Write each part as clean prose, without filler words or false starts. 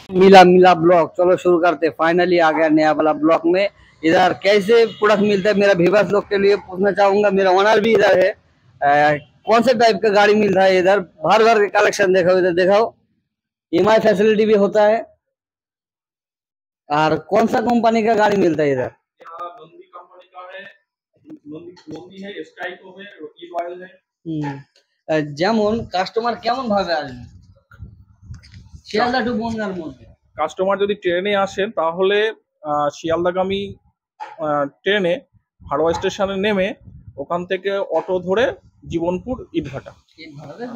मिला मिला ब्लॉग। चलो शुरू करते, फाइनली आ गया नया वाला ब्लॉग में। इधर कैसे प्रोडक्ट मिलता है मेरा व्यूअर्स लोग के लिए पूछना चाहूंगा। मेरा ओनर भी इधर है। कौन से टाइप का गाड़ी मिल रहा है इधर? भर भर के कलेक्शन देखो, इधर देखो। ईएमआई फैसिलिटी भी होता है। और कौन सा कंपनी का गाड़ी मिलता है इधर? यहाँ नंदी कंपनी का है। नंदी है, स्ट्राइको है, ई रॉयल है। যেমন কাস্টমার কেমন ভাবে আসবে শিয়ালদা টু বনগাঁর মধ্যে? কাস্টমার যদি ট্রেনে আসেন তাহলে শিয়ালদাগামী ট্রেনে হাড়োয়া স্টেশনে নেমে ওখান থেকে অটো ধরে জীবনপুর ইটভাটা।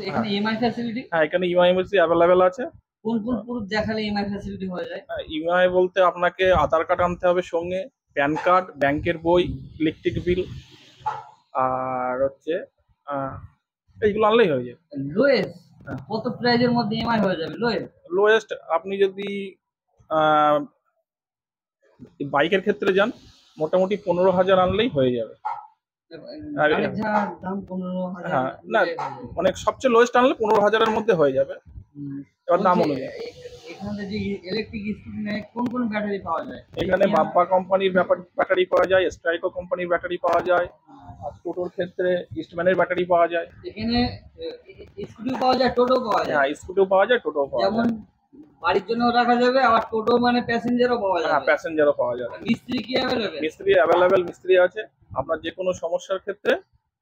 এখানে ইএমআই ফ্যাসিলিটি? হ্যাঁ, এখানে ইএমআই অ্যাভেলেবেল আছে। কোন কোন প্রুফ দেখালে ইএমআই ফ্যাসিলিটি হয়ে যায়? ইএমআই বলতে আপনাকে আধার কার্ড আনতে হবে সঙ্গে, প্যান কার্ড, ব্যাংকের বই, ইলেকট্রিক বিল, আর হচ্ছে এইগুলো আনলেই হয়ে যায়। লোয়েস্ট কত প্রাইজের মধ্যে ইএমআই হয়ে যাবে? লোয়েস্ট আপনি যদি বাইকের ক্ষেত্রে যান মোটামুটি 15,000 আনলেই হয়ে যাবে। দাম 15,000? হ্যাঁ, না মানে সবচেয়ে লোয়েস্ট আনলে 15,000-এর মধ্যে হয়ে যাবে। এবার দাম অনুযায়ী এখানে যে ইলেকট্রিক স্কুটি নেয় কোন কোন ব্যাটারি পাওয়া যায়? এখানে বাপ্পা কোম্পানির ব্যাটারি পাওয়া যায়, স্ট্রাইকো কোম্পানির ব্যাটারি পাওয়া যায়, আর টোটোর ক্ষেত্রে ইস্টম্যানের ব্যাটারি পাওয়া যায়। এখানে স্কুটিও পাওয়া যায়, টোটো পাওয়া যায়? হ্যাঁ, স্কুটিও পাওয়া যায়, টোটো পাওয়া যায়। যেমন বাড়ির জন্য রাখা যাবে, আবার টোটো মানে প্যাসেঞ্জারও পাওয়া যাবে? হ্যাঁ, প্যাসেঞ্জারও পাওয়া যাবে। মিস্ত্রি কি অ্যাভেলেবেল? মিস্ত্রি আছে। আপনার যে কোনো সমস্যার ক্ষেত্রে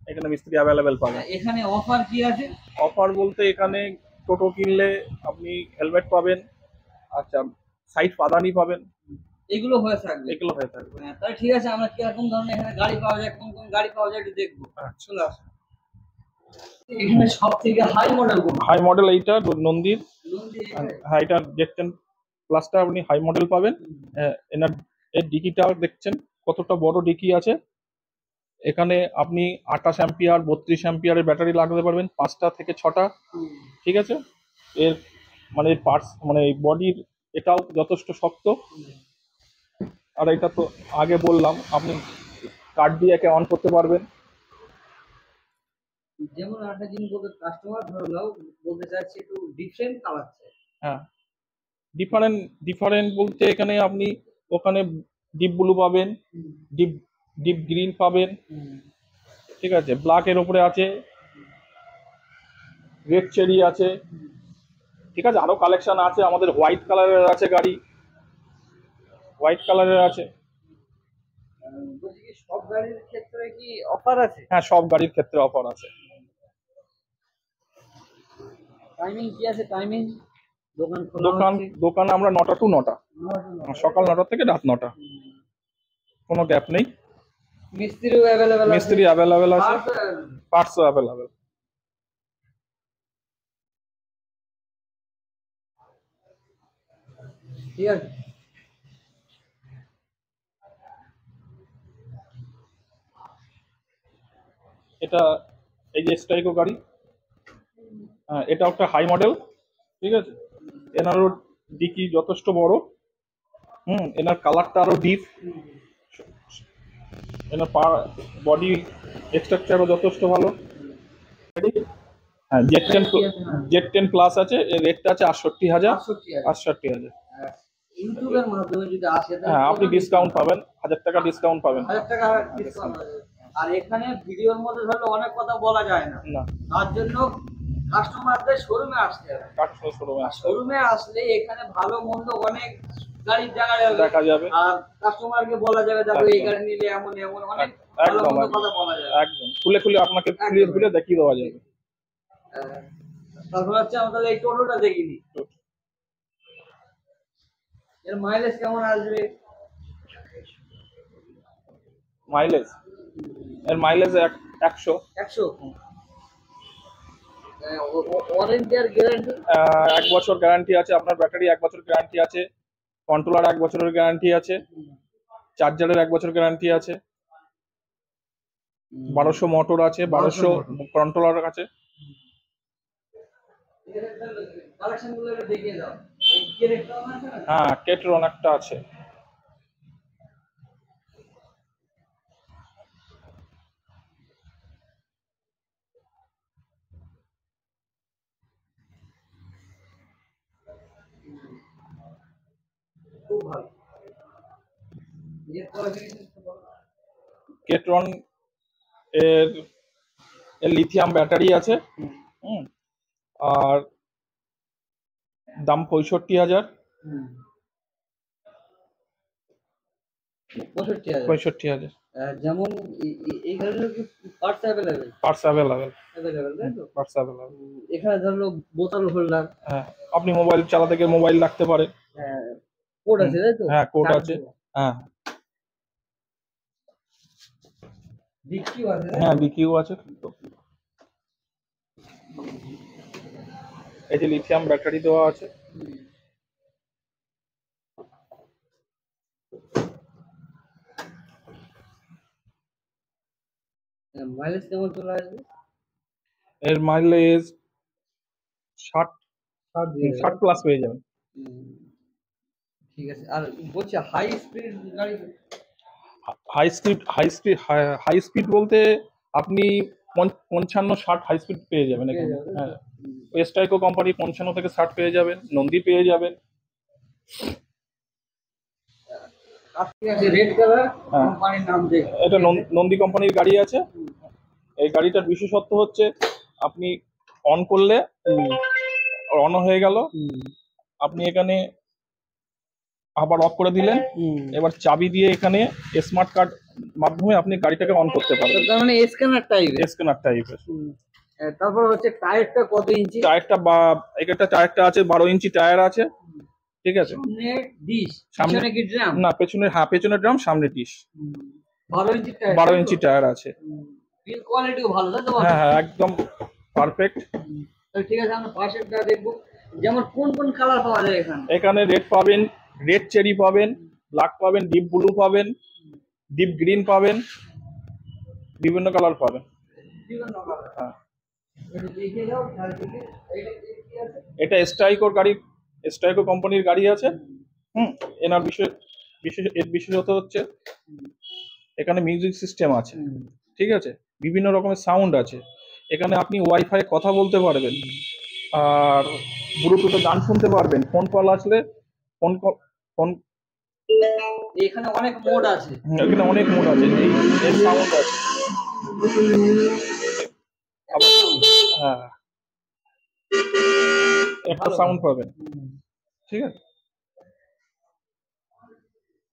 এখানে মিস্ত্রি অ্যাভেলেবেল পাবেন। এখানে অফার কি আছে? অফার বলতে এখানে টোটো কিনলে আপনি হেলমেট পাবেন, আচ্ছা সাইড পাদানি পাবেন, এগুলো হয়ে থাকবে? এগুলো হয়ে থাকবে। হ্যাঁ, তাহলে ঠিক আছে। আমরা কিরকম ধরনের এখানে গাড়ি পাওয়া যায়, কোন কোন গাড়ি পাওয়া যায় একটু দেখবো। চলে আসুন। এখানে সব থেকে হাই মডেল কোনটা? হাই মডেল এইটা নন্দীর। হ্যাঁ, এটা জেড10 প্লাসটা আপনি হাই মডেল পাবেন। এর ডিকিটা দেখছেন কতটা বড় ডিকি আছে। এখানে আপনি 28 অ্যাম্পিয়ার 32 অ্যাম্পিয়ারের ব্যাটারি লাগাতে পারবেন, 5টা থেকে 6টা। ঠিক আছে, এর মানে পার্টস মানে বডির এটাও যথেষ্ট শক্ত। আর এটা তো আগে বললাম, আপনি কার্ড দিয়ে একে অন করতে পারবেন। যেমন একটা জিনিস বলতে, কাস্টমার ধরে নাও বলতে চাইছে একটু ডিফারেন্ট কালার চাই। হ্যাঁ, ডিফারেন্ট বলতে এখানে আপনি ওখানে ডিপ ব্লু পাবেন, ডিপ ডিপ গ্রিন পাবেন। ঠিক আছে, ব্ল্যাক এর উপরে আছে, রেড চেরি আছে। ঠিক আছে, আরো কালেকশন আছে। আমাদের হোয়াইট কালারের আছে গাড়ি, হোয়াইট কালারের আছে। বলছি কি সব গাড়ির ক্ষেত্রে কি অফার আছে? হ্যাঁ, সব গাড়ির ক্ষেত্রে অফার আছে। টাইমিং কি আছে? টাইমিং দোকান আমরা 9টা টু 9টা, সকাল 9টা থেকে রাত 9টা, কোনো গ্যাপ নেই। মিস্ত্রি অ্যাভেলেবেল আছে, পার্টসও অ্যাভেলেবেল। ঠিক আছে। এটা এই যে স্ট্রাইকো গাড়ি, এটা একটা হাই মডেল। ঠিক আছে, এনারও ডিকি যথেষ্ট বড়। এনার কালারটা আরো ডিপ, এনার বডি স্ট্রাকচারও যথেষ্ট ভালো। হ্যাঁ, জেড10 প্লাস আছে, এর রেটটা আছে 68,000। 68,000। ইউটিউবের মাধ্যমে যদি আসে হ্যাঁ, আপনি ডিসকাউন্ট পাবেন, 1000 টাকা ডিসকাউন্ট পাবেন। 1000 টাকা ডিসকাউন্ট। আর এখানে ভিডিওর মধ্যে ধরলে অনেক কথা বলা যায় না, তার জন্য কাস্টমারদের শোরুমে আসতে হবে। শোরুমে আসলে এখানে ভালো মন্দ অনেক গাড়ি দেখা যাবে, আর কাস্টমারকে বলা যাবে দেখো এই গাড়ি নিলে এমন এমন অনেক ভালো মন্দ কথা বলা যাবে। একদম খুলে আপনাকে খুলে দেখিয়ে দেওয়া যাবে। তারপর হচ্ছে আমাদের এই টোটোটা দেখিনি, এর মাইলেজ কেমন আসবে? এর মাইলেজ 100। ওয়ারেন্টি আর গ্যারান্টি? 1 বছর গ্যারান্টি আছে। আপনার ব্যাটারি 1 বছর গ্যারান্টি আছে, কন্ট্রোলার 1 বছরের গ্যারান্টি আছে, চার্জারের 1 বছর গ্যারান্টি আছে, 1200 মোটর আছে, 1200 কন্ট্রোলার আছে। হ্যাঁ, কেটরন একটা আছে। খুব ভালো। এর কেট্রন এর এর লিথিয়াম ব্যাটারি আছে। আর দাম 65,000। 65,000 যেমন এই গাড়ির কি পার্টস অ্যাভেলেবেল? পার্টস অ্যাভেলেবেল, তাই তো? Parts available. এখানে ধরো বোতল হোল্ডার। হ্যাঁ, আপনি মোবাইল চালাতে গিয়ে মোবাইল রাখতে পারেন। হ্যাঁ, কোড আছে তাই তো? হ্যাঁ, কোড আছে। হ্যাঁ, বিকিউ আছে। হ্যাঁ, বিকিউ আছে। এই যে লিথিয়াম ব্যাটারি দেওয়া আছে। মাইলেজ কেমন চলে আসবে? এর মাইলেজ 60 প্লাস পেয়ে যাবেন। ঠিক আছে। আর বলছি হাই স্পিড গাড়ি, হাই স্পিড বলতে আপনি 55-60 হাই স্পিড পেয়ে যাবেন এখানে। হ্যাঁ, এস্টাইকো কোম্পানি 55 থেকে 60 পেয়ে যাবেন, নন্দী পেয়ে যাবেন। রেড কালার কোম্পানির নাম দেখ, এটা নন্দী কোম্পানির গাড়ি আছে। এই গাড়িটার বিশেষত্ব হচ্ছে আপনি অন করলে অন হয়ে গেল, আপনি এখানে আবার অফ করে দিলেন, এবার চাবি দিয়ে এখানে স্মার্ট কার্ড মাধ্যমে আপনি গাড়িটাকে অন করতে পারবেন। তার মানে স্ক্যানার টাইপের। তারপর হচ্ছে টায়ারটা কত ইঞ্চি? টায়ারটা একটা টায়ারটা আছে 12 ইঞ্চি টায়ার আছে। ঠিক আছে, সামনে ডিশ, সামনে কি ড্রাম? না, পেছনে ড্রাম, সামনে ডিশ। 12 ইঞ্চি টায়ার আছে। বিল কোয়ালিটিও ভালো তাই তো? হ্যাঁ, একদম পারফেক্ট। ঠিক আছে, আমরা পাশেরটা দেখবো। যেমন কোন কোন কালার পাওয়া যায় এখানে? এখানে রেড পাবেন, রেড চেরি পাবেন, ব্ল্যাক পাবেন, ডিপ ব্লু পাবেন, ডিপ গ্রিন পাবেন, বিভিন্ন কালার পাবেন। হ্যাঁ, এটা স্ট্রাইকো কোম্পানির গাড়ি আছে। এনার বিশেষত হচ্ছে এখানে মিউজিক সিস্টেম আছে। ঠিক আছে, বিভিন্ন রকমের সাউন্ড আছে। এখানে আপনি ওয়াইফাই কথা বলতে পারবেন, আর ব্লুটুথে গান শুনতে পারবেন। ফোন কল আসলে ফোন এখানে অনেক মোড আছে। এখানে অনেক মোড আছে। এই সাউন্ড আছে। হ্যাঁ, একটা সাউন্ড পাবেন। ঠিক আছে,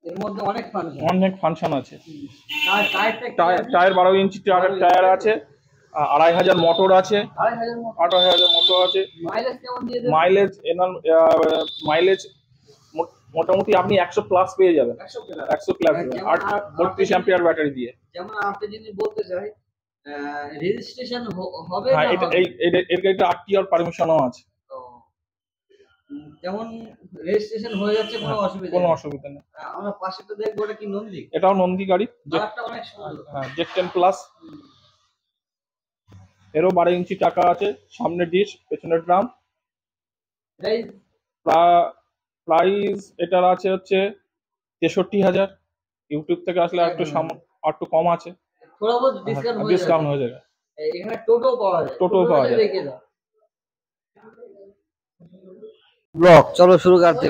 এর মধ্যে অনেক ফাংশন আছে। টায়ার 12 ইঞ্চি টায়ার আছে। 2500 মোটর আছে। 28,000 মোটর আছে। মাইলেজ কেমন দিয়ে দেবে? মাইলেজ মোটামুটি আপনি 100 প্লাস পেয়ে যাবেন। 100 প্লাস, আর 32 অ্যাম্পিয়ার ব্যাটারি দিয়ে। যেমন আপনি যদি বলতে চাই রেজিস্ট্রেশন হবে হ্যাঁ, না? এর গাড়িটা আরটিআর পারমিশনও আছে। যেমন রেজিস্ট্রেশন হয়ে যাচ্ছে, কোনো অসুবিধা নেই। আমরা পাশেটা দেখবো, এটা কি নন্দী? এটাও নন্দী গাড়ি। কালারটা অনেক সুন্দর। হ্যাঁ, জেড10 প্লাস। এরও 12 ইঞ্চি টাকা আছে। সামনে ডিশ, পেছনে ড্রাম। প্রাইস এটার আছে হচ্ছে 63,000। ইউটিউব থেকে আসলে একটু কম আছে, থোড়া বহুত ডিসকাউন্ট হয়ে যাবে। এখানে টোটো পাওয়া যায়। ব্লক চলো শুরু করতে।